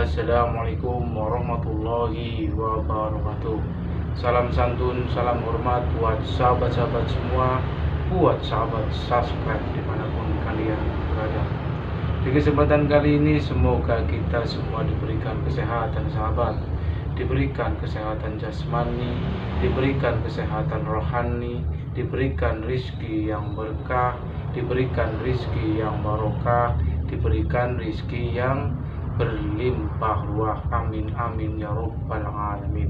Assalamualaikum warahmatullahi wabarakatuh. Salam santun, salam hormat buat sahabat-sahabat semua, buat sahabat subscribe dimanapun kalian berada. Di kesempatan kali ini semoga kita semua diberikan kesehatan sahabat, diberikan kesehatan jasmani, diberikan kesehatan rohani, diberikan rizki yang berkah, diberikan rizki yang barokah, diberikan rizki yang berlimpah ruah. Amin amin ya rabbal alamin.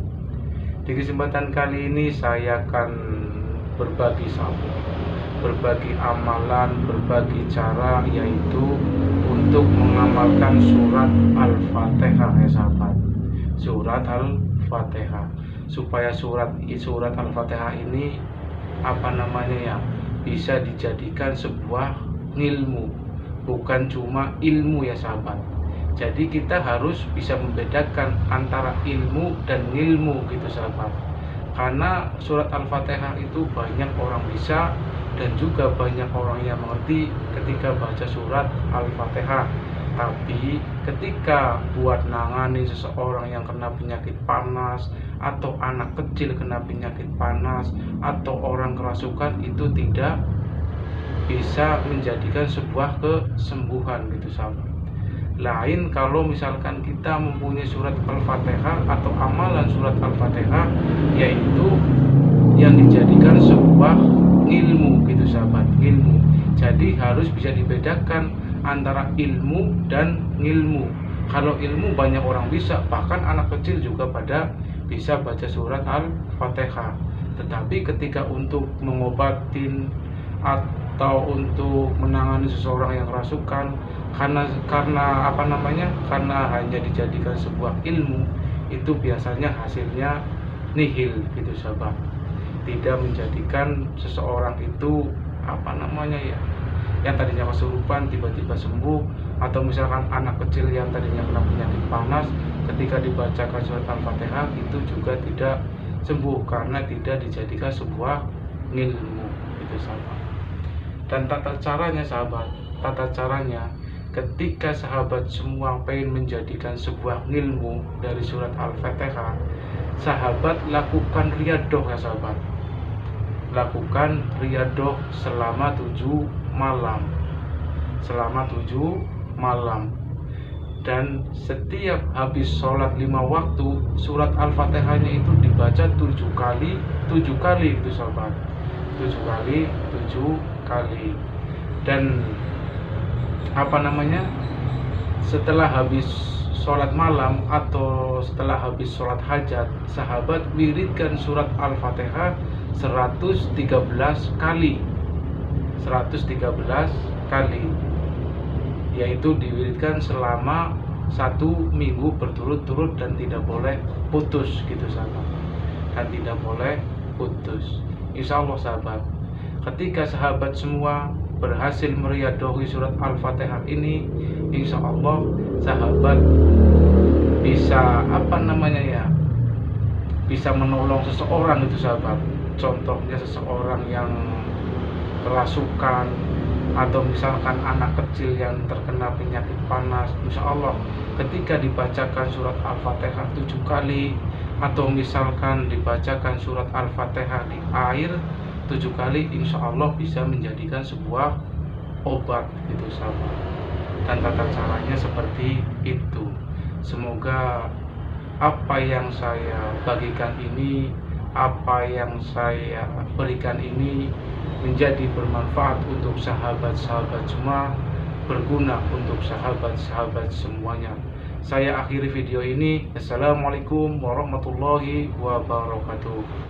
Di kesempatan kali ini saya akan berbagi amalan, berbagi cara, yaitu untuk mengamalkan surat Al-Fatihah ya sahabat. Surat Al-Fatihah, supaya surat Al-Fatihah ini bisa dijadikan sebuah ilmu, bukan cuma ilmu ya sahabat. Jadi kita harus bisa membedakan antara ilmu dan ilmu gitu sahabat. Karena surat Al-Fatihah itu banyak orang bisa dan juga banyak orang yang mengerti ketika baca surat Al-Fatihah. Tapi ketika buat nangani seseorang yang kena penyakit panas, atau anak kecil kena penyakit panas, atau orang kerasukan, itu tidak bisa menjadikan sebuah kesembuhan gitu sahabat. Lain kalau misalkan kita mempunyai surat Al-Fatihah atau amalan surat Al-Fatihah, yaitu yang dijadikan sebuah ilmu gitu sahabat, ilmu. Jadi harus bisa dibedakan antara ilmu dan ilmu. Kalau ilmu banyak orang bisa, bahkan anak kecil juga pada bisa baca surat Al-Fatihah. Tetapi ketika untuk mengobatin atau untuk menangani seseorang yang kerasukan, karena hanya dijadikan sebuah ilmu, itu biasanya hasilnya nihil gitu sahabat. Tidak menjadikan seseorang itu yang tadinya kesurupan tiba-tiba sembuh, atau misalkan anak kecil yang tadinya kena penyakit panas, ketika dibacakan surat Al-Fatihah itu juga tidak sembuh karena tidak dijadikan sebuah ilmu gitu sahabat. Dan tata caranya ketika sahabat semua pengen menjadikan sebuah ilmu dari surat Al-Fatihah, sahabat lakukan riyadoh ya sahabat. Lakukan riyadoh selama 7 malam. Dan setiap habis sholat 5 waktu, surat Al-Fatihahnya itu dibaca 7 kali itu sahabat. 7 kali. Dan setelah habis sholat malam atau setelah habis sholat hajat, sahabat wiridkan surat Al-Fatihah 113 kali, yaitu diwiridkan selama 1 minggu berturut-turut dan tidak boleh putus gitu sahabat, Insya Allah sahabat, ketika sahabat semua berhasil meriyadohi surat Al-Fatihah ini, insya Allah sahabat bisa bisa menolong seseorang itu sahabat. Contohnya seseorang yang kerasukan, atau misalkan anak kecil yang terkena penyakit panas, insya Allah ketika dibacakan surat Al-Fatihah 7 kali, atau misalkan dibacakan surat Al-Fatihah di air 7 kali, insya Allah bisa menjadikan sebuah obat gitu sahabat. Dan tata caranya seperti itu. Semoga apa yang saya bagikan ini, apa yang saya berikan ini menjadi bermanfaat untuk sahabat-sahabat semua, berguna untuk sahabat-sahabat semuanya. Saya akhiri video ini. Assalamualaikum warahmatullahi wabarakatuh.